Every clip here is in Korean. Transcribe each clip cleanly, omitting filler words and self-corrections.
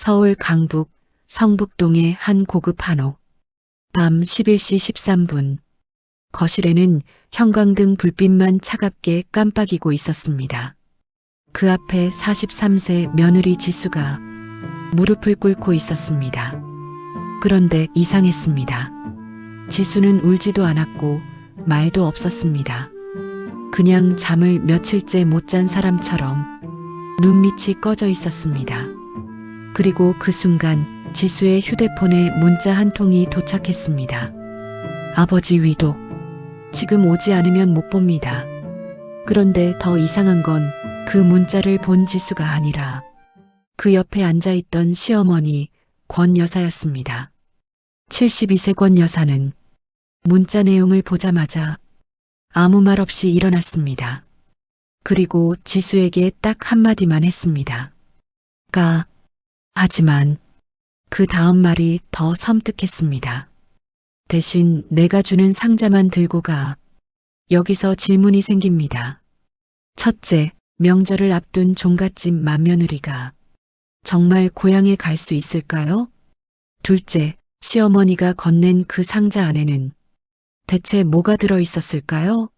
서울 강북 성북동의 한 고급 한옥. 밤 11시 13분. 거실에는 형광등 불빛만 차갑게 깜빡이고 있었습니다. 그 앞에 43세 며느리 지수가 무릎을 꿇고 있었습니다. 그런데 이상했습니다. 지수는 울지도 않았고 말도 없었습니다. 그냥 잠을 며칠째 못 잔 사람처럼 눈밑이 꺼져 있었습니다. 그리고 그 순간 지수의 휴대폰에 문자 한 통이 도착했습니다. 아버지 위독. 지금 오지 않으면 못 봅니다. 그런데 더 이상한 건 그 문자를 본 지수가 아니라 그 옆에 앉아있던 시어머니 권 여사였습니다. 72세 권 여사는 문자 내용을 보자마자 아무 말 없이 일어났습니다. 그리고 지수에게 딱 한마디만 했습니다. 가. 하지만 그 다음 말이 더 섬뜩했습니다. 대신 내가 주는 상자만 들고 가. 여기서 질문이 생깁니다. 첫째, 명절을 앞둔 종갓집 맏며느리가 정말 고향에 갈 수 있을까요? 둘째, 시어머니가 건넨 그 상자 안에는 대체 뭐가 들어 있었을까요?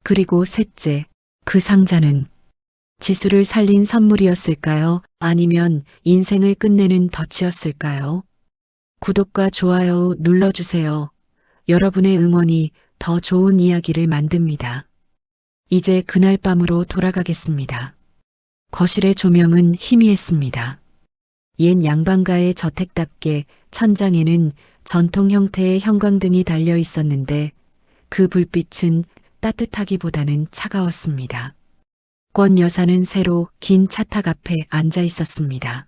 그리고 셋째, 그 상자는 지수를 살린 선물이었을까요? 아니면 인생을 끝내는 덫이었을까요? 구독과 좋아요 눌러주세요. 여러분의 응원이 더 좋은 이야기를 만듭니다. 이제 그날 밤으로 돌아가겠습니다. 거실의 조명은 희미했습니다. 옛 양반가의 저택답게 천장에는 전통 형태의 형광등이 달려 있었는데 그 불빛은 따뜻하기보다는 차가웠습니다. 권 여사는 새로 긴 차탁 앞에 앉아 있었습니다.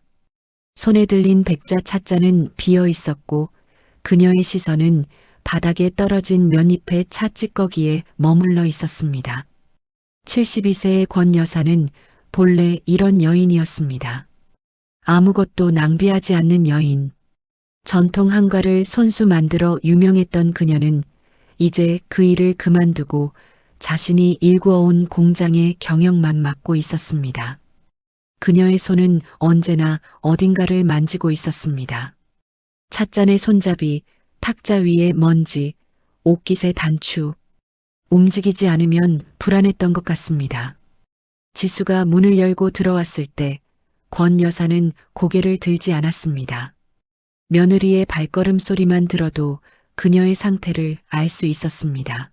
손에 들린 백자 찻잔은 비어 있었고 그녀의 시선은 바닥에 떨어진 몇 잎의 차 찌꺼기에 머물러 있었습니다. 72세의 권 여사는 본래 이런 여인이었습니다. 아무것도 낭비하지 않는 여인. 전통 한과를 손수 만들어 유명했던 그녀는 이제 그 일을 그만두고 자신이 일구어온 공장의 경영만 맡고 있었습니다. 그녀의 손은 언제나 어딘가를 만지고 있었습니다. 찻잔의 손잡이, 탁자 위의 먼지, 옷깃의 단추. 움직이지 않으면 불안했던 것 같습니다. 지수가 문을 열고 들어왔을 때 권 여사는 고개를 들지 않았습니다. 며느리의 발걸음 소리만 들어도 그녀의 상태를 알 수 있었습니다.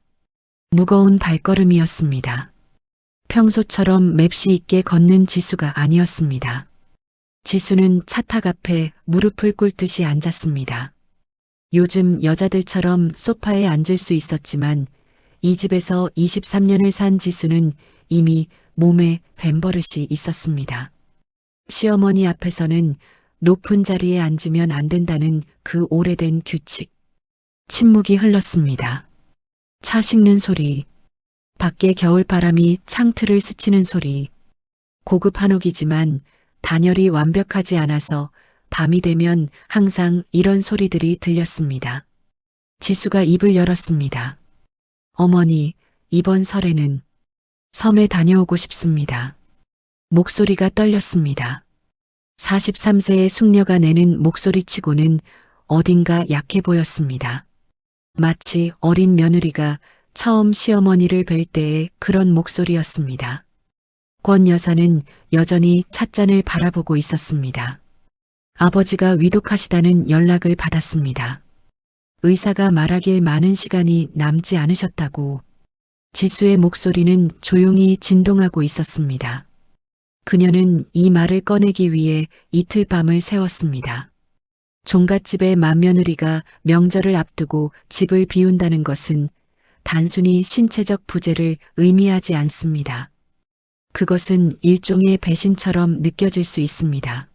무거운 발걸음이었습니다. 평소처럼 맵시 있게 걷는 지수가 아니었습니다. 지수는 차탁 앞에 무릎을 꿇듯이 앉았습니다. 요즘 여자들처럼 소파에 앉을 수 있었지만 이 집에서 23년을 산 지수는 이미 몸에 뱀버릇이 있었습니다. 시어머니 앞에서는 높은 자리에 앉으면 안 된다는 그 오래된 규칙. 침묵이 흘렀습니다. 차 식는 소리, 밖에 겨울바람이 창틀을 스치는 소리. 고급 한옥이지만 단열이 완벽하지 않아서 밤이 되면 항상 이런 소리들이 들렸습니다. 지수가 입을 열었습니다. 어머니, 이번 설에는 섬에 다녀오고 싶습니다. 목소리가 떨렸습니다. 43세의 숙녀가 내는 목소리치고는 어딘가 약해 보였습니다. 마치 어린 며느리가 처음 시어머니를 뵐 때의 그런 목소리였습니다. 권 여사는 여전히 찻잔을 바라보고 있었습니다. 아버지가 위독하시다는 연락을 받았습니다. 의사가 말하길 많은 시간이 남지 않으셨다고. 지수의 목소리는 조용히 진동하고 있었습니다. 그녀는 이 말을 꺼내기 위해 이틀 밤을 새웠습니다. 종갓집의 맏며느리가 명절을 앞두고 집을 비운다는 것은 단순히 신체적 부재를 의미하지 않습니다. 그것은 일종의 배신처럼 느껴질 수 있습니다.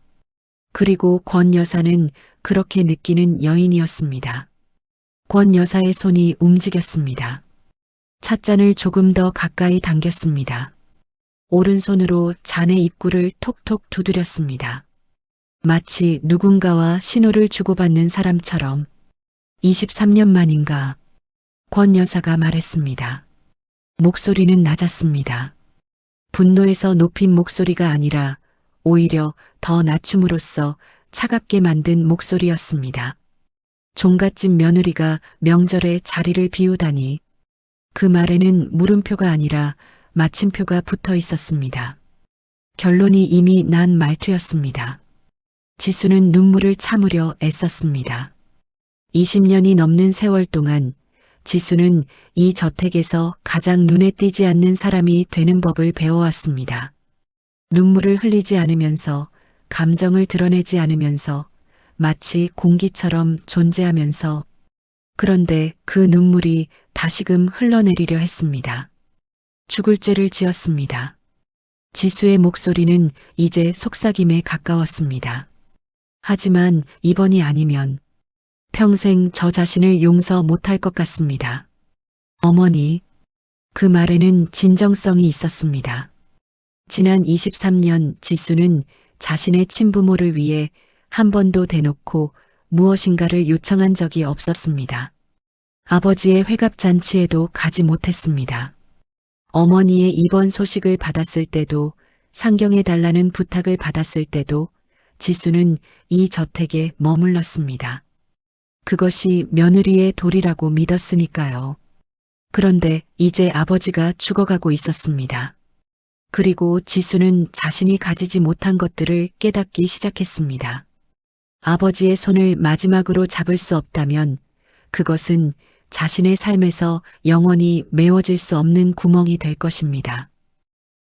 그리고 권 여사는 그렇게 느끼는 여인이었습니다. 권 여사의 손이 움직였습니다. 찻잔을 조금 더 가까이 당겼습니다. 오른손으로 잔의 입구를 톡톡 두드렸습니다. 마치 누군가와 신호를 주고받는 사람처럼. 23년 만인가 권 여사가 말했습니다. 목소리는 낮았습니다. 분노에서 높인 목소리가 아니라 오히려 더 낮춤으로써 차갑게 만든 목소리였습니다. 종갓집 며느리가 명절에 자리를 비우다니. 그 말에는 물음표가 아니라 마침표가 붙어 있었습니다. 결론이 이미 난 말투였습니다. 지수는 눈물을 참으려 애썼습니다. 20년이 넘는 세월 동안 지수는 이 저택에서 가장 눈에 띄지 않는 사람이 되는 법을 배워왔습니다. 눈물을 흘리지 않으면서, 감정을 드러내지 않으면서, 마치 공기처럼 존재하면서. 그런데 그 눈물이 다시금 흘러내리려 했습니다. 죽을 죄를 지었습니다. 지수의 목소리는 이제 속삭임에 가까웠습니다. 하지만 이번이 아니면 평생 저 자신을 용서 못할 것 같습니다. 어머니, 그 말에는 진정성이 있었습니다. 지난 23년 지수는 자신의 친부모를 위해 한 번도 대놓고 무엇인가를 요청한 적이 없었습니다. 아버지의 회갑잔치에도 가지 못했습니다. 어머니의 입원 소식을 받았을 때도, 상경해달라는 부탁을 받았을 때도 지수는 이 저택에 머물렀습니다. 그것이 며느리의 도리라고 믿었으니까요. 그런데 이제 아버지가 죽어가고 있었습니다. 그리고 지수는 자신이 가지지 못한 것들을 깨닫기 시작했습니다. 아버지의 손을 마지막으로 잡을 수 없다면 그것은 자신의 삶에서 영원히 메워질 수 없는 구멍이 될 것입니다.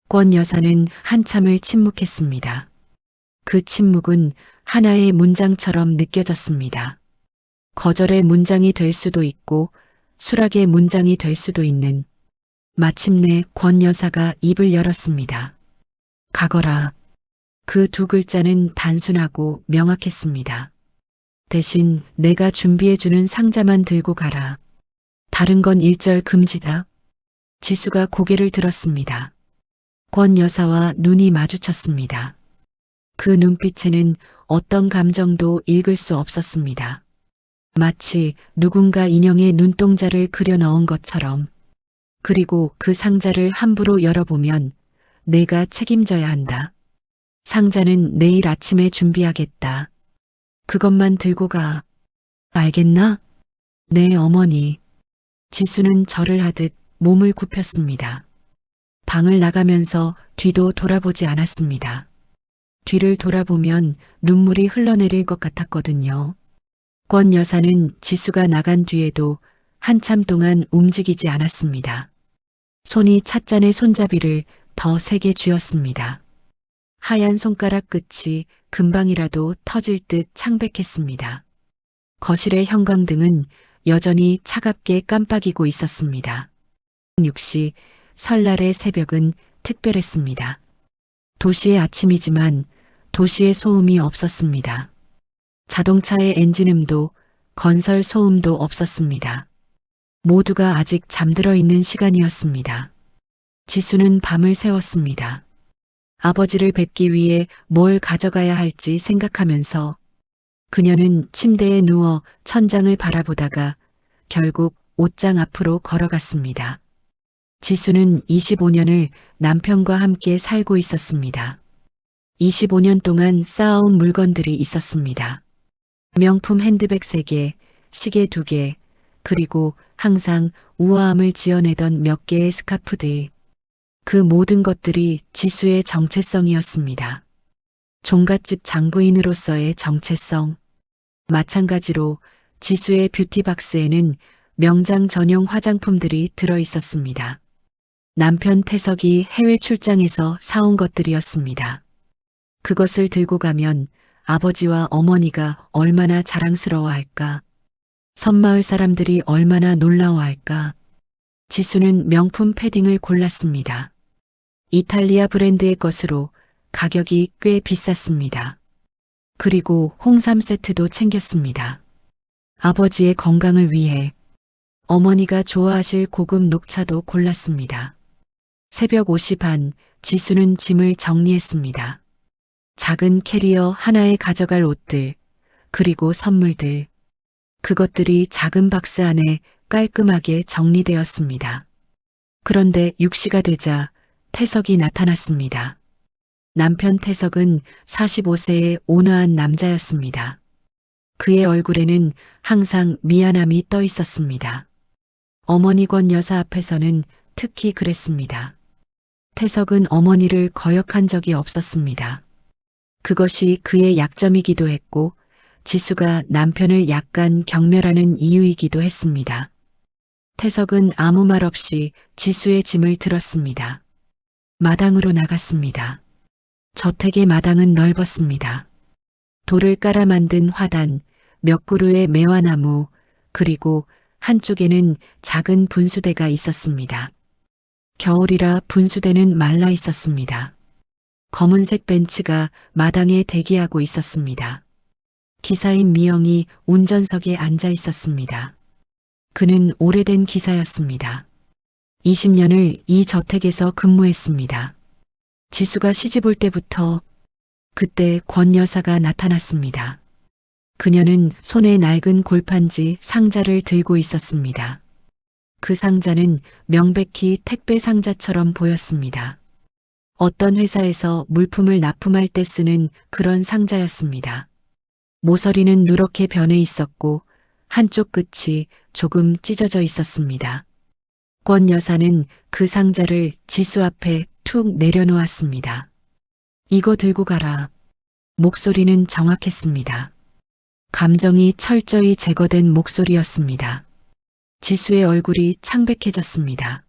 권 여사는 한참을 침묵했습니다. 그 침묵은 하나의 문장처럼 느껴졌습니다. 거절의 문장이 될 수도 있고 수락의 문장이 될 수도 있는. 마침내 권 여사가 입을 열었습니다. 가거라. 그 두 글자는 단순하고 명확했습니다. 대신 내가 준비해주는 상자만 들고 가라. 다른 건 일절 금지다. 지수가 고개를 들었습니다. 권 여사와 눈이 마주쳤습니다. 그 눈빛에는 어떤 감정도 읽을 수 없었습니다. 마치 누군가 인형의 눈동자를 그려 넣은 것처럼. 그리고 그 상자를 함부로 열어보면 내가 책임져야 한다. 상자는 내일 아침에 준비하겠다. 그것만 들고 가. 알겠나? 네, 어머니. 지수는 절을 하듯 몸을 굽혔습니다. 방을 나가면서 뒤도 돌아보지 않았습니다. 뒤를 돌아보면 눈물이 흘러내릴 것 같았거든요. 권 여사는 지수가 나간 뒤에도 한참 동안 움직이지 않았습니다. 손이 찻잔의 손잡이를 더 세게 쥐었습니다. 하얀 손가락 끝이 금방이라도 터질 듯 창백했습니다. 거실의 형광등은 여전히 차갑게 깜빡이고 있었습니다. 역시 설날의 새벽은 특별했습니다. 도시의 아침이지만 도시의 소음이 없었습니다. 자동차의 엔진음도 건설 소음도 없었습니다. 모두가 아직 잠들어 있는 시간이었습니다. 지수는 밤을 새웠습니다. 아버지를 뵙기 위해 뭘 가져가야 할지 생각하면서 그녀는 침대에 누워 천장을 바라보다가 결국 옷장 앞으로 걸어갔습니다. 지수는 25년을 남편과 함께 살고 있었습니다. 25년 동안 쌓아온 물건들이 있었습니다. 명품 핸드백 3개, 시계 2개, 그리고 항상 우아함을 지어내던 몇 개의 스카프들. 그 모든 것들이 지수의 정체성이었습니다. 종갓집 장부인으로서의 정체성. 마찬가지로 지수의 뷰티박스에는 명장 전용 화장품들이 들어 있었습니다. 남편 태석이 해외 출장에서 사온 것들이었습니다. 그것을 들고 가면 아버지와 어머니가 얼마나 자랑스러워할까. 섬마을 사람들이 얼마나 놀라워할까. 지수는 명품 패딩을 골랐습니다. 이탈리아 브랜드의 것으로 가격이 꽤 비쌌습니다. 그리고 홍삼 세트도 챙겼습니다. 아버지의 건강을 위해. 어머니가 좋아하실 고급 녹차도 골랐습니다. 새벽 5시 반, 지수는 짐을 정리했습니다. 작은 캐리어 하나에 가져갈 옷들, 그리고 선물들. 그것들이 작은 박스 안에 깔끔하게 정리되었습니다. 그런데 6시가 되자 태석이 나타났습니다. 남편 태석은 45세의 온화한 남자였습니다. 그의 얼굴에는 항상 미안함이 떠 있었습니다. 어머니 권 여사 앞에서는 특히 그랬습니다. 태석은 어머니를 거역한 적이 없었습니다. 그것이 그의 약점이기도 했고 지수가 남편을 약간 경멸하는 이유이기도 했습니다. 태석은 아무 말 없이 지수의 짐을 들었습니다. 마당으로 나갔습니다. 저택의 마당은 넓었습니다. 돌을 깔아 만든 화단, 몇 그루의 매화나무, 그리고 한쪽에는 작은 분수대가 있었습니다. 겨울이라 분수대는 말라 있었습니다. 검은색 벤츠가 마당에 대기하고 있었습니다. 기사인 미영이 운전석에 앉아 있었습니다. 그는 오래된 기사였습니다. 20년을 이 저택에서 근무했습니다. 지수가 시집 올 때부터 그때 권 여사가 나타났습니다. 그녀는 손에 낡은 골판지 상자를 들고 있었습니다. 그 상자는 명백히 택배 상자처럼 보였습니다. 어떤 회사에서 물품을 납품할 때 쓰는 그런 상자였습니다. 모서리는 누렇게 변해 있었고 한쪽 끝이 조금 찢어져 있었습니다. 권 여사는 그 상자를 지수 앞에 툭 내려놓았습니다. 이거 들고 가라. 목소리는 정확했습니다. 감정이 철저히 제거된 목소리였습니다. 지수의 얼굴이 창백해졌습니다.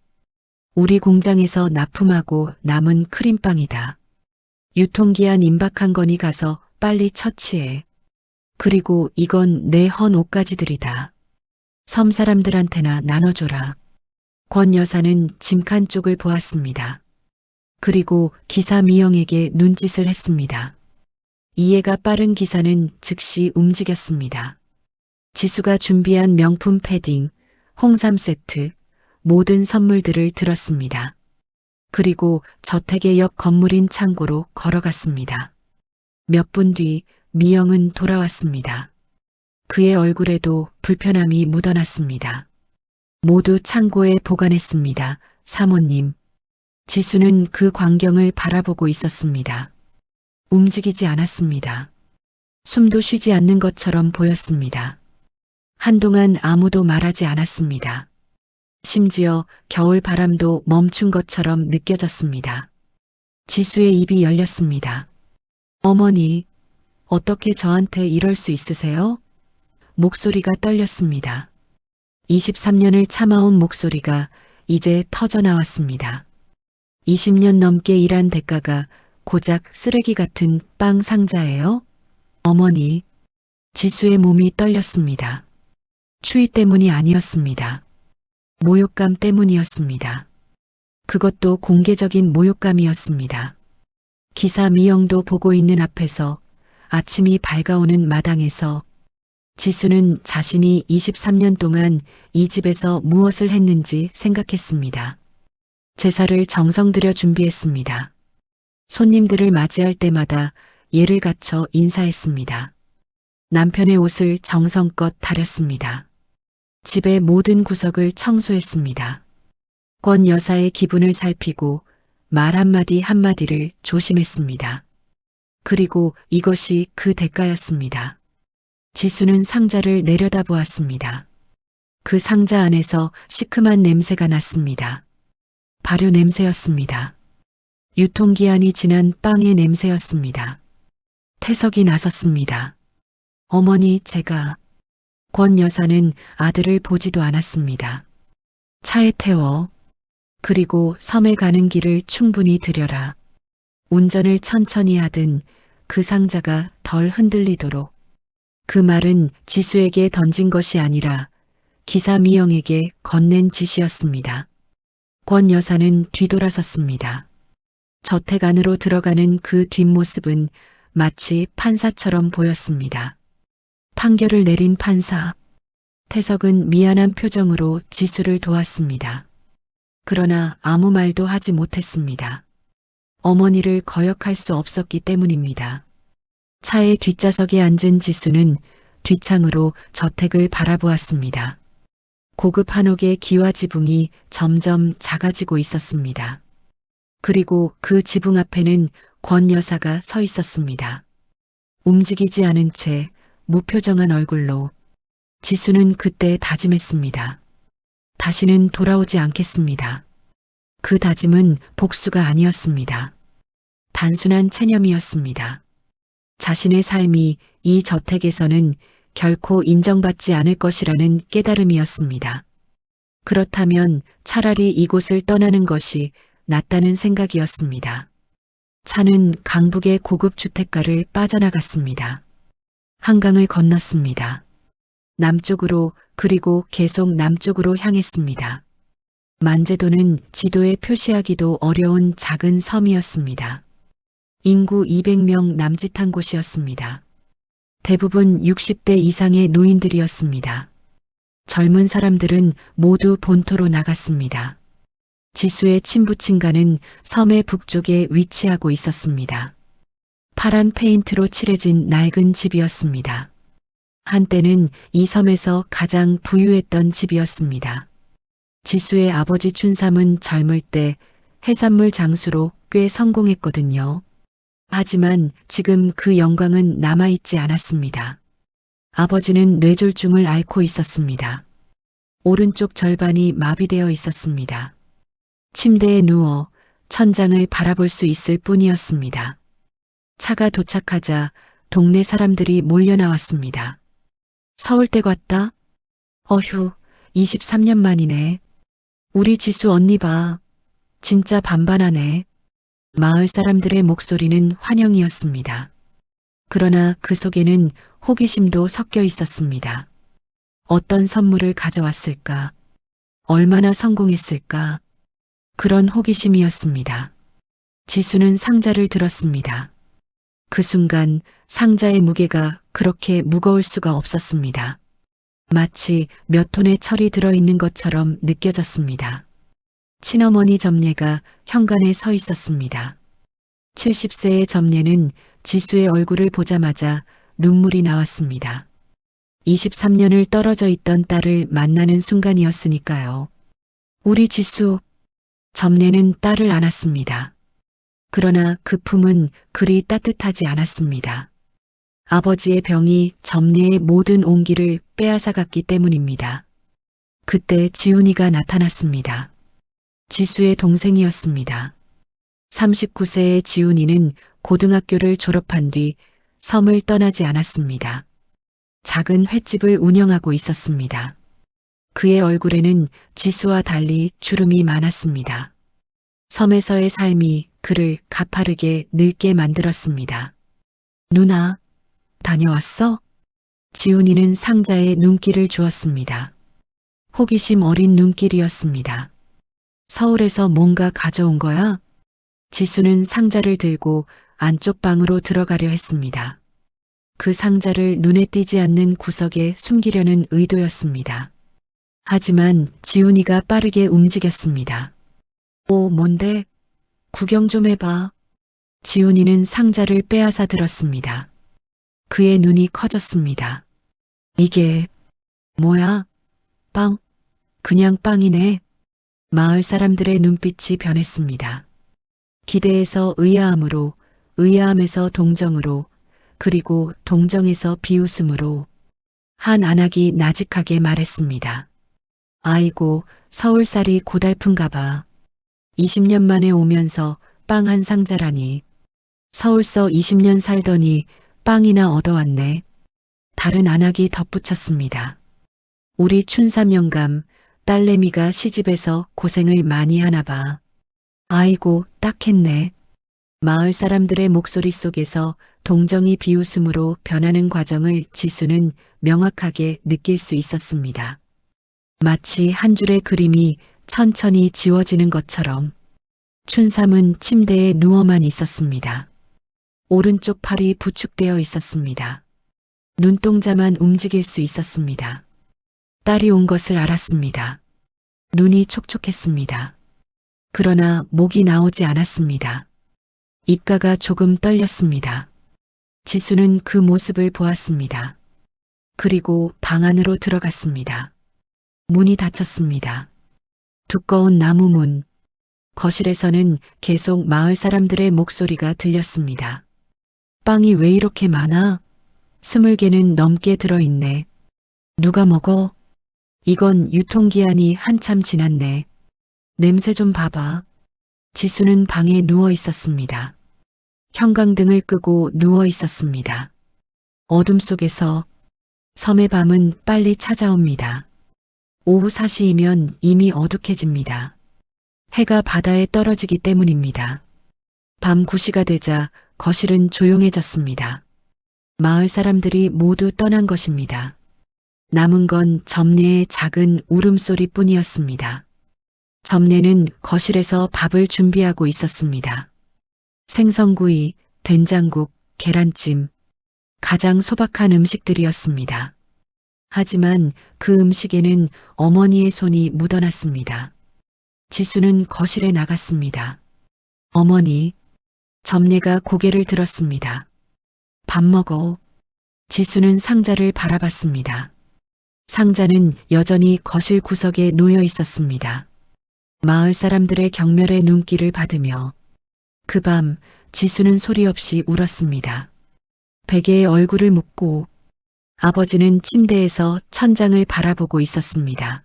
우리 공장에서 납품하고 남은 크림빵이다. 유통기한 임박한 거니 가서 빨리 처치해. 그리고 이건 내 헌 옷가지들이다. 섬 사람들한테나 나눠줘라. 권 여사는 짐칸 쪽을 보았습니다. 그리고 기사 미영에게 눈짓을 했습니다. 이해가 빠른 기사는 즉시 움직였습니다. 지수가 준비한 명품 패딩, 홍삼 세트, 모든 선물들을 들었습니다. 그리고 저택의 옆 건물인 창고로 걸어갔습니다. 몇 분 뒤 미영은 돌아왔습니다. 그의 얼굴에도 불편함이 묻어났습니다. 모두 창고에 보관했습니다. 사모님. 지수는 그 광경을 바라보고 있었습니다. 움직이지 않았습니다. 숨도 쉬지 않는 것처럼 보였습니다. 한동안 아무도 말하지 않았습니다. 심지어 겨울 바람도 멈춘 것처럼 느껴졌습니다. 지수의 입이 열렸습니다. 어머니, 어떻게 저한테 이럴 수 있으세요? 목소리가 떨렸습니다. 23년을 참아온 목소리가 이제 터져 나왔습니다. 20년 넘게 일한 대가가 고작 쓰레기 같은 빵 상자예요? 어머니, 지수의 몸이 떨렸습니다. 추위 때문이 아니었습니다. 모욕감 때문이었습니다. 그것도 공개적인 모욕감이었습니다. 기사 미영도 보고 있는 앞에서 아침이 밝아오는 마당에서 지수는 자신이 23년 동안 이 집에서 무엇을 했는지 생각했습니다. 제사를 정성 들여 준비했습니다. 손님들을 맞이할 때마다 예를 갖춰 인사했습니다. 남편의 옷을 정성껏 다렸습니다. 집의 모든 구석을 청소했습니다. 권 여사의 기분을 살피고 말 한마디 한마디를 조심했습니다. 그리고 이것이 그 대가였습니다. 지수는 상자를 내려다보았습니다. 그 상자 안에서 시큼한 냄새가 났습니다. 발효 냄새였습니다. 유통기한이 지난 빵의 냄새였습니다. 태석이 나섰습니다. 어머니, 제가. 권 여사는 아들을 보지도 않았습니다. 차에 태워. 그리고 섬에 가는 길을 충분히 들여라. 운전을 천천히 하든 그 상자가 덜 흔들리도록. 그 말은 지수에게 던진 것이 아니라 기사 미영에게 건넨 지시였습니다. 권 여사는 뒤돌아섰습니다. 저택 안으로 들어가는 그 뒷모습은 마치 판사처럼 보였습니다. 판결을 내린 판사. 태석은 미안한 표정으로 지수를 도왔습니다. 그러나 아무 말도 하지 못했습니다. 어머니를 거역할 수 없었기 때문입니다. 차의 뒷좌석에 앉은 지수는 뒷창으로 저택을 바라보았습니다. 고급 한옥의 기와 지붕이 점점 작아지고 있었습니다. 그리고 그 지붕 앞에는 권 여사가 서 있었습니다. 움직이지 않은 채 무표정한 얼굴로. 지수는 그때 다짐했습니다. 다시는 돌아오지 않겠습니다. 그 다짐은 복수가 아니었습니다. 단순한 체념이었습니다. 자신의 삶이 이 저택에서는 결코 인정받지 않을 것이라는 깨달음이었습니다. 그렇다면 차라리 이곳을 떠나는 것이 낫다는 생각이었습니다. 차는 강북의 고급 주택가를 빠져나갔습니다. 한강을 건넜습니다. 남쪽으로, 그리고 계속 남쪽으로 향했습니다. 만제도는 지도에 표시하기도 어려운 작은 섬이었습니다. 인구 200명 남짓한 곳이었습니다. 대부분 60대 이상의 노인들이었습니다. 젊은 사람들은 모두 본토로 나갔습니다. 지수의 친부친가는 섬의 북쪽에 위치하고 있었습니다. 파란 페인트로 칠해진 낡은 집이었습니다. 한때는 이 섬에서 가장 부유했던 집이었습니다. 지수의 아버지 춘삼은 젊을 때 해산물 장수로 꽤 성공했거든요. 하지만 지금 그 영광은 남아있지 않았습니다. 아버지는 뇌졸중을 앓고 있었습니다. 오른쪽 절반이 마비되어 있었습니다. 침대에 누워 천장을 바라볼 수 있을 뿐이었습니다. 차가 도착하자 동네 사람들이 몰려 나왔습니다. 서울댁 왔다? 어휴, 23년 만이네. 우리 지수 언니 봐. 진짜 반반하네. 마을 사람들의 목소리는 환영이었습니다. 그러나 그 속에는 호기심도 섞여 있었습니다. 어떤 선물을 가져왔을까? 얼마나 성공했을까? 그런 호기심이었습니다. 지수는 상자를 들었습니다. 그 순간 상자의 무게가 그렇게 무거울 수가 없었습니다. 마치 몇 톤의 철이 들어있는 것처럼 느껴졌습니다. 친어머니 점례가 현관에 서 있었습니다. 70세의 점례는 지수의 얼굴을 보자마자 눈물이 나왔습니다. 23년을 떨어져 있던 딸을 만나는 순간이었으니까요. 우리 지수, 점례는 딸을 안았습니다. 그러나 그 품은 그리 따뜻하지 않았습니다. 아버지의 병이 점례의 모든 온기를 빼앗아갔기 때문입니다. 그때 지훈이가 나타났습니다. 지수의 동생이었습니다. 39세의 지훈이는 고등학교를 졸업한 뒤 섬을 떠나지 않았습니다. 작은 횟집을 운영하고 있었습니다. 그의 얼굴에는 지수와 달리 주름이 많았습니다. 섬에서의 삶이 그를 가파르게 늙게 만들었습니다. 누나, 다녀왔어? 지훈이는 상자에 눈길을 주었습니다. 호기심 어린 눈길이었습니다. 서울에서 뭔가 가져온 거야? 지수는 상자를 들고 안쪽 방으로 들어가려 했습니다. 그 상자를 눈에 띄지 않는 구석에 숨기려는 의도였습니다. 하지만 지훈이가 빠르게 움직였습니다. 오, 뭔데? 구경 좀 해봐. 지훈이는 상자를 빼앗아 들었습니다. 그의 눈이 커졌습니다. 이게 뭐야? 빵? 그냥 빵이네. 마을 사람들의 눈빛이 변했습니다. 기대에서 의아함으로, 의아함에서 동정으로, 그리고 동정에서 비웃음으로 한 안악이 나직하게 말했습니다. 아이고, 서울살이 고달픈가 봐. 20년 만에 오면서 빵 한 상자라니. 서울서 20년 살더니 빵이나 얻어왔네. 다른 안악이 덧붙였습니다. 우리 춘삼 영감, 딸내미가 시집에서 고생을 많이 하나 봐. 아이고, 딱했네. 마을 사람들의 목소리 속에서 동정이 비웃음으로 변하는 과정을 지수는 명확하게 느낄 수 있었습니다. 마치 한 줄의 그림이 천천히 지워지는 것처럼. 춘삼은 침대에 누워만 있었습니다. 오른쪽 팔이 부축되어 있었습니다. 눈동자만 움직일 수 있었습니다. 딸이 온 것을 알았습니다. 눈이 촉촉했습니다. 그러나 목이 나오지 않았습니다. 입가가 조금 떨렸습니다. 지수는 그 모습을 보았습니다. 그리고 방 안으로 들어갔습니다. 문이 닫혔습니다. 두꺼운 나무 문. 거실에서는 계속 마을 사람들의 목소리가 들렸습니다. 빵이 왜 이렇게 많아? 20개는 넘게 들어있네. 누가 먹어? 이건 유통기한이 한참 지났네. 냄새 좀 봐봐. 지수는 방에 누워 있었습니다. 형광등을 끄고 누워 있었습니다. 어둠 속에서 섬의 밤은 빨리 찾아옵니다. 오후 4시이면 이미 어둑해집니다. 해가 바다에 떨어지기 때문입니다. 밤 9시가 되자 거실은 조용해졌습니다. 마을 사람들이 모두 떠난 것입니다. 남은 건 점례의 작은 울음소리뿐이었습니다. 점례는 거실에서 밥을 준비하고 있었습니다. 생선구이, 된장국, 계란찜, 가장 소박한 음식들이었습니다. 하지만 그 음식에는 어머니의 손이 묻어났습니다. 지수는 거실에 나갔습니다. 어머니, 점례가 고개를 들었습니다. 밥 먹어. 지수는 상자를 바라봤습니다. 상자는 여전히 거실 구석에 놓여 있었습니다. 마을 사람들의 경멸의 눈길을 받으며 그 밤 지수는 소리 없이 울었습니다. 베개에 얼굴을 묻고 아버지는 침대에서 천장을 바라보고 있었습니다.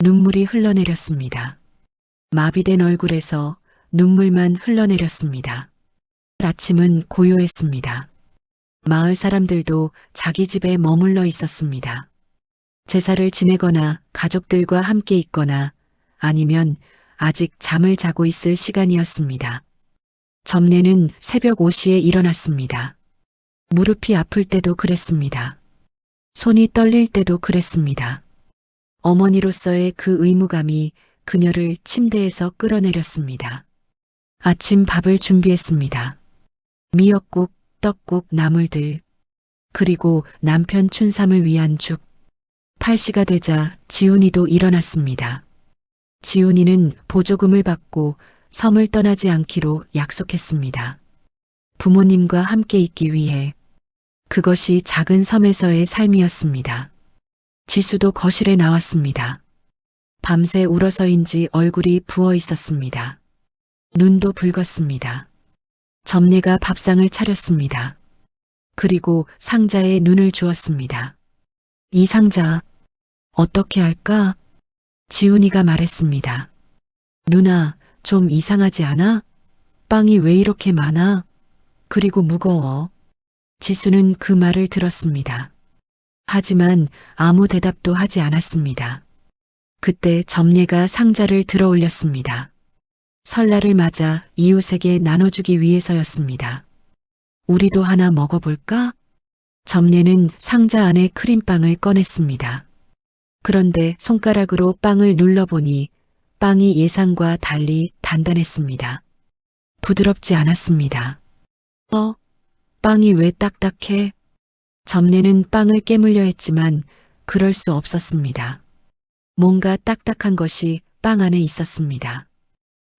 눈물이 흘러내렸습니다. 마비된 얼굴에서 눈물만 흘러내렸습니다. 아침은 고요했습니다. 마을 사람들도 자기 집에 머물러 있었습니다. 제사를 지내거나 가족들과 함께 있거나 아니면 아직 잠을 자고 있을 시간이었습니다. 점례는 새벽 5시에 일어났습니다. 무릎이 아플 때도 그랬습니다. 손이 떨릴 때도 그랬습니다. 어머니로서의 그 의무감이 그녀를 침대에서 끌어내렸습니다. 아침 밥을 준비했습니다. 미역국, 떡국, 나물들, 그리고 남편 춘삼을 위한 죽. 8시가 되자 지훈이도 일어났습니다. 지훈이는 보조금을 받고 섬을 떠나지 않기로 약속했습니다. 부모님과 함께 있기 위해 그것이 작은 섬에서의 삶이었습니다. 지수도 거실에 나왔습니다. 밤새 울어서인지 얼굴이 부어 있었습니다. 눈도 붉었습니다. 점례가 밥상을 차렸습니다. 그리고 상자에 눈을 주었습니다. 이 상자 어떻게 할까? 지훈이가 말했습니다. 누나, 좀 이상하지 않아? 빵이 왜 이렇게 많아? 그리고 무거워. 지수는 그 말을 들었습니다. 하지만 아무 대답도 하지 않았습니다. 그때 점례가 상자를 들어 올렸습니다. 설날을 맞아 이웃에게 나눠주기 위해서였습니다. 우리도 하나 먹어볼까? 점례는 상자 안에 크림빵을 꺼냈습니다. 그런데 손가락으로 빵을 눌러보니 빵이 예상과 달리 단단했습니다. 부드럽지 않았습니다. 빵이 왜 딱딱해? 점례는 빵을 깨물려 했지만 그럴 수 없었습니다. 뭔가 딱딱한 것이 빵 안에 있었습니다.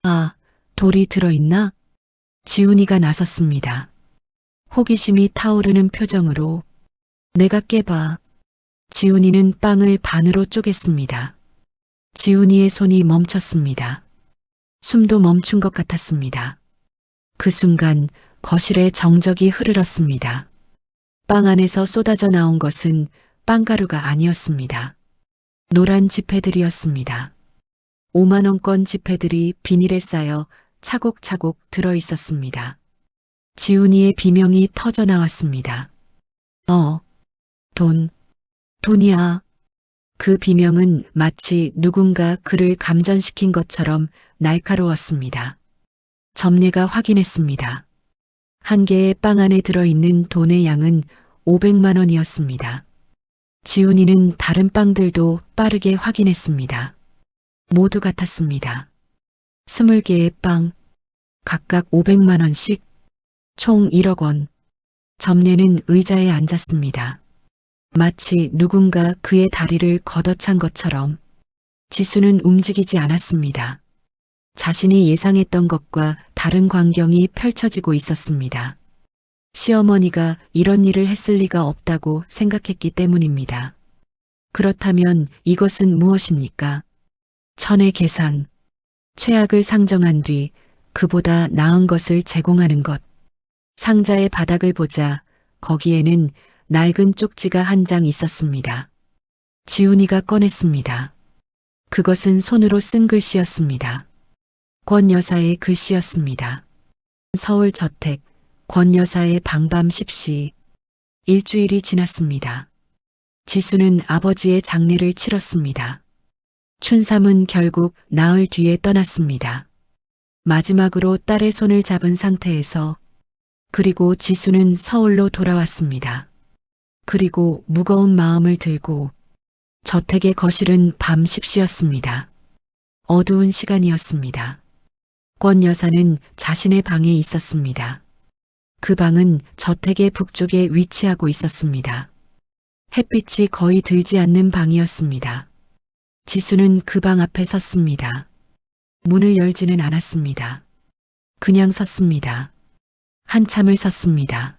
아, 돌이 들어있나? 지훈이가 나섰습니다. 호기심이 타오르는 표정으로 내가 깨봐. 지훈이는 빵을 반으로 쪼갰습니다. 지훈이의 손이 멈췄습니다. 숨도 멈춘 것 같았습니다. 그 순간 거실에 정적이 흐르렀습니다. 빵 안에서 쏟아져 나온 것은 빵가루가 아니었습니다. 노란 지폐들이었습니다. 5만원권 지폐들이 비닐에 쌓여 차곡차곡 들어 있었습니다. 지훈이의 비명이 터져 나왔습니다. 돈이야. 그 비명은 마치 누군가 그를 감전시킨 것처럼 날카로웠습니다. 점례가 확인했습니다. 한 개의 빵 안에 들어있는 돈의 양은 500만 원이었습니다. 지훈이는 다른 빵들도 빠르게 확인했습니다. 모두 같았습니다. 20개의 빵, 각각 500만 원씩, 총 1억 원. 점례는 의자에 앉았습니다. 마치 누군가 그의 다리를 걷어찬 것처럼. 지수는 움직이지 않았습니다. 자신이 예상했던 것과 다른 광경이 펼쳐지고 있었습니다. 시어머니가 이런 일을 했을 리가 없다고 생각했기 때문입니다. 그렇다면 이것은 무엇입니까? 천의 계산. 최악을 상정한 뒤 그보다 나은 것을 제공하는 것. 상자의 바닥을 보자 거기에는 낡은 쪽지가 한 장 있었습니다. 지훈이가 꺼냈습니다. 그것은 손으로 쓴 글씨였습니다. 권 여사의 글씨였습니다. 서울 저택, 권 여사의 방밤 10시. 일주일이 지났습니다. 지수는 아버지의 장례를 치렀습니다. 춘삼은 결국 나흘 뒤에 떠났습니다. 마지막으로 딸의 손을 잡은 상태에서 그리고 지수는 서울로 돌아왔습니다. 그리고 무거운 마음을 들고 저택의 거실은 밤 10시였습니다. 어두운 시간이었습니다. 권 여사는 자신의 방에 있었습니다. 그 방은 저택의 북쪽에 위치하고 있었습니다. 햇빛이 거의 들지 않는 방이었습니다. 지수는 그 방 앞에 섰습니다. 문을 열지는 않았습니다. 그냥 섰습니다. 한참을 섰습니다.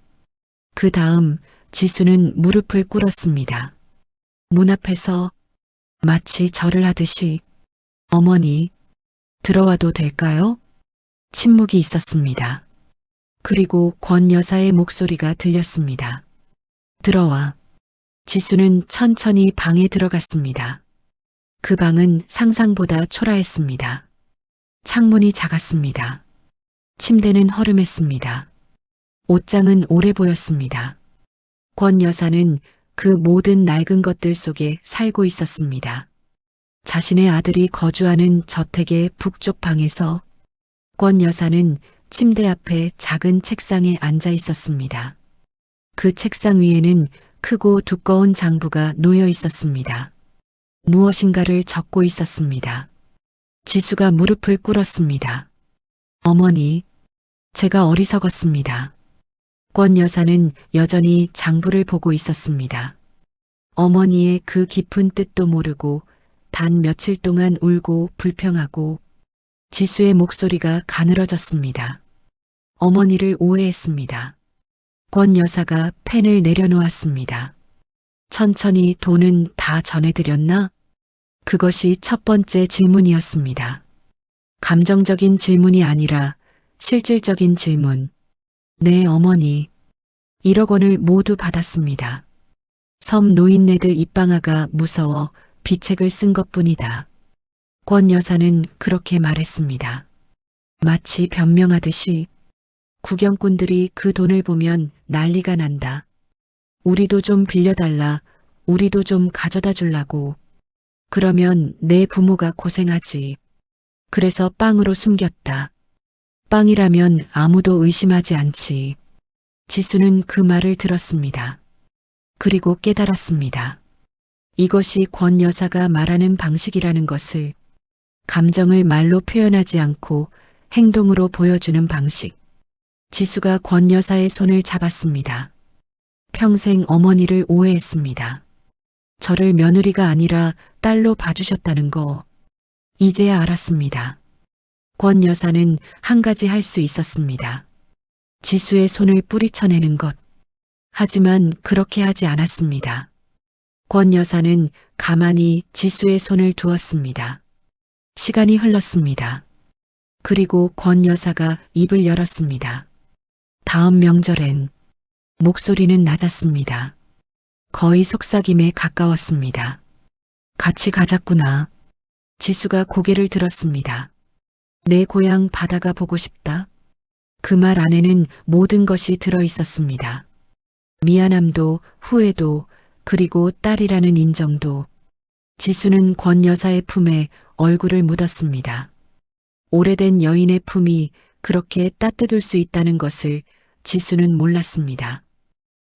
그 다음 지수는 무릎을 꿇었습니다. 문 앞에서 마치 절을 하듯이 어머니, 들어와도 될까요? 침묵이 있었습니다. 그리고 권 여사의 목소리가 들렸습니다. 들어와. 지수는 천천히 방에 들어갔습니다. 그 방은 상상보다 초라했습니다. 창문이 작았습니다. 침대는 허름했습니다. 옷장은 오래 보였습니다. 권 여사는 그 모든 낡은 것들 속에 살고 있었습니다. 자신의 아들이 거주하는 저택의 북쪽 방에서 권 여사는 침대 앞에 작은 책상에 앉아 있었습니다. 그 책상 위에는 크고 두꺼운 장부가 놓여 있었습니다. 무엇인가를 적고 있었습니다. 지수가 무릎을 꿇었습니다. 어머니, 제가 어리석었습니다. 권 여사는 여전히 장부를 보고 있었습니다. 어머니의 그 깊은 뜻도 모르고 단 며칠 동안 울고 불평하고 지수의 목소리가 가늘어졌습니다. 어머니를 오해했습니다. 권 여사가 펜을 내려놓았습니다. 천천히 돈은 다 전해드렸나? 그것이 첫 번째 질문이었습니다. 감정적인 질문이 아니라 실질적인 질문. 네, 어머니. 1억 원을 모두 받았습니다. 섬 노인네들 입방아가 무서워 비책을 쓴 것뿐이다. 권 여사는 그렇게 말했습니다. 마치 변명하듯이 구경꾼들이 그 돈을 보면 난리가 난다. 우리도 좀 빌려달라. 우리도 좀 가져다 주려고. 그러면 내 부모가 고생하지. 그래서 빵으로 숨겼다. 빵이라면 아무도 의심하지 않지. 지수는 그 말을 들었습니다. 그리고 깨달았습니다. 이것이 권 여사가 말하는 방식이라는 것을, 감정을 말로 표현하지 않고 행동으로 보여주는 방식. 지수가 권 여사의 손을 잡았습니다. 평생 어머니를 오해했습니다. 저를 며느리가 아니라 딸로 봐주셨다는 거 이제야 알았습니다. 권 여사는 한 가지 할 수 있었습니다. 지수의 손을 뿌리쳐내는 것. 하지만 그렇게 하지 않았습니다. 권 여사는 가만히 지수의 손을 두었습니다. 시간이 흘렀습니다. 그리고 권 여사가 입을 열었습니다. 다음 명절엔 목소리는 낮았습니다. 거의 속삭임에 가까웠습니다. 같이 가자꾸나. 지수가 고개를 들었습니다. 내 고향 바다가 보고 싶다. 그 말 안에는 모든 것이 들어 있었습니다. 미안함도 후회도 그리고 딸이라는 인정도. 지수는 권 여사의 품에 얼굴을 묻었습니다. 오래된 여인의 품이 그렇게 따뜻할 수 있다는 것을 지수는 몰랐습니다.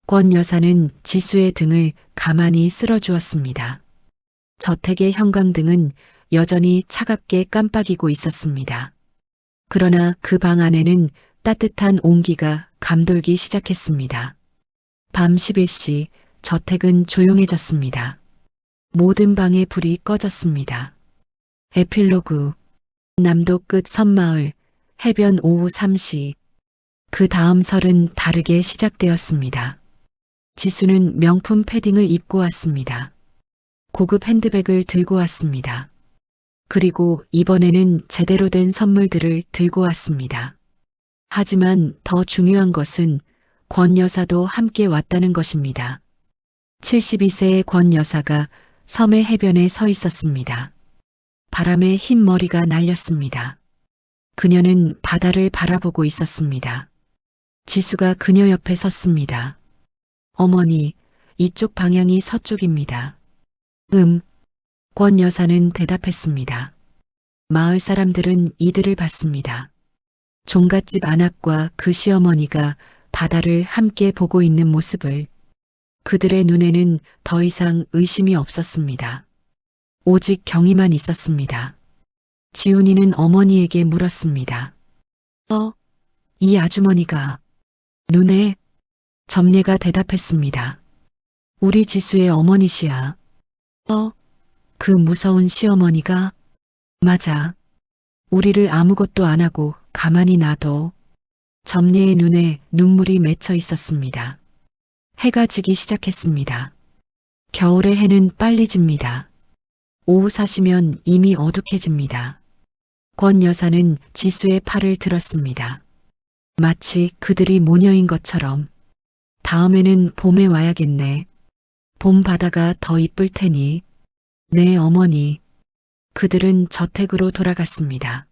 권 여사는 지수의 등을 가만히 쓸어주었습니다. 저택의 형광등은 여전히 차갑게 깜빡이고 있었습니다. 그러나 그 방 안에는 따뜻한 온기가 감돌기 시작했습니다. 밤 11시 저택은 조용해졌습니다. 모든 방의 불이 꺼졌습니다. 에필로그. 남도 끝 섬마을, 해변 오후 3시. 그 다음 설은 다르게 시작되었습니다. 지수는 명품 패딩을 입고 왔습니다. 고급 핸드백을 들고 왔습니다. 그리고 이번에는 제대로 된 선물들을 들고 왔습니다. 하지만 더 중요한 것은 권 여사도 함께 왔다는 것입니다. 72세의 권 여사가 섬의 해변에 서 있었습니다. 바람에 흰 머리가 날렸습니다. 그녀는 바다를 바라보고 있었습니다. 지수가 그녀 옆에 섰습니다. 어머니, 이쪽 방향이 서쪽입니다. 권 여사는 대답했습니다. 마을 사람들은 이들을 봤습니다. 종갓집 안악과 그 시어머니가 바다를 함께 보고 있는 모습을. 그들의 눈에는 더 이상 의심이 없었습니다. 오직 경의만 있었습니다. 지훈이는 어머니에게 물었습니다. 이 아주머니가 눈에? 점례가 대답했습니다. 우리 지수의 어머니시야. 그 무서운 시어머니가? 맞아. 우리를 아무것도 안 하고 가만히 놔둬. 점례의 눈에 눈물이 맺혀 있었습니다. 해가 지기 시작했습니다. 겨울의 해는 빨리 집니다. 오후 4시면 이미 어둑해집니다. 권 여사는 지수의 팔을 들었습니다. 마치 그들이 모녀인 것처럼. 다음에는 봄에 와야겠네. 봄 바다가 더 이쁠 테니. 네, 어머니. 그들은 저택으로 돌아갔습니다.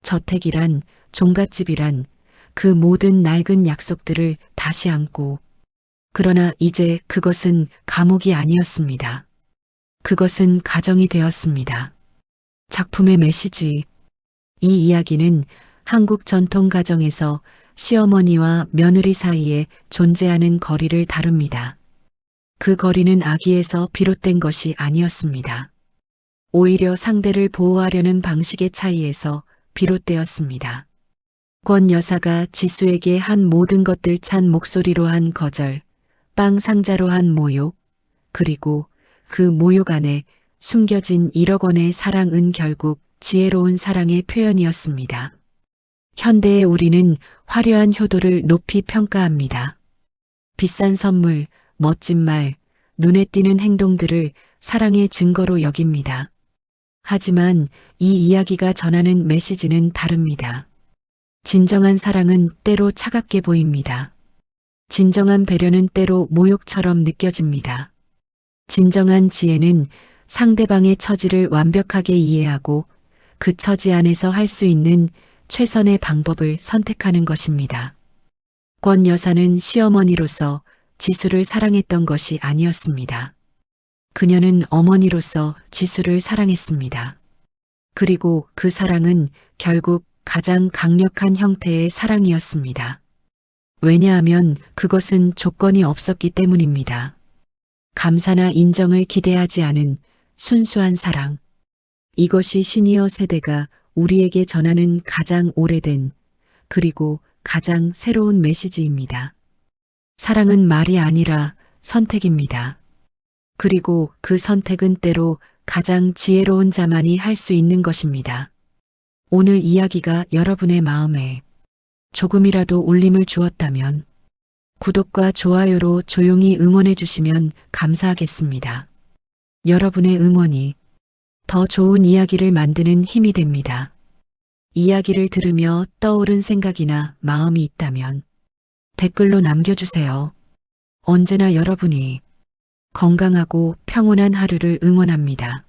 저택이란, 종갓집이란 그 모든 낡은 약속들을 다시 안고. 그러나 이제 그것은 감옥이 아니었습니다. 그것은 가정이 되었습니다. 작품의 메시지. 이 이야기는 한국 전통 가정에서 시어머니와 며느리 사이에 존재하는 거리를 다룹니다. 그 거리는 악의에서 비롯된 것이 아니었습니다. 오히려 상대를 보호하려는 방식의 차이에서 비롯되었습니다. 권 여사가 지수에게 한 모든 것들 찬 목소리로 한 거절, 빵 상자로 한 모욕, 그리고 그 모욕 안에 숨겨진 1억 원의 사랑은 결국 지혜로운 사랑의 표현이었습니다. 현대의 우리는 화려한 효도를 높이 평가합니다. 비싼 선물, 멋진 말, 눈에 띄는 행동들을 사랑의 증거로 여깁니다. 하지만 이 이야기가 전하는 메시지는 다릅니다. 진정한 사랑은 때로 차갑게 보입니다. 진정한 배려는 때로 모욕처럼 느껴집니다. 진정한 지혜는 상대방의 처지를 완벽하게 이해하고 그 처지 안에서 할 수 있는 최선의 방법을 선택하는 것입니다. 권 여사는 시어머니로서 지수를 사랑했던 것이 아니었습니다. 그녀는 어머니로서 지수를 사랑했습니다. 그리고 그 사랑은 결국 가장 강력한 형태의 사랑이었습니다. 왜냐하면 그것은 조건이 없었기 때문입니다. 감사나 인정을 기대하지 않은 순수한 사랑. 이것이 시니어 세대가 우리에게 전하는 가장 오래된 그리고 가장 새로운 메시지입니다. 사랑은 말이 아니라 선택입니다. 그리고 그 선택은 때로 가장 지혜로운 자만이 할 수 있는 것입니다. 오늘 이야기가 여러분의 마음에 조금이라도 울림을 주었다면 구독과 좋아요로 조용히 응원해 주시면 감사하겠습니다. 여러분의 응원이 더 좋은 이야기를 만드는 힘이 됩니다. 이야기를 들으며 떠오른 생각이나 마음이 있다면 댓글로 남겨주세요. 언제나 여러분이 건강하고 평온한 하루를 응원합니다.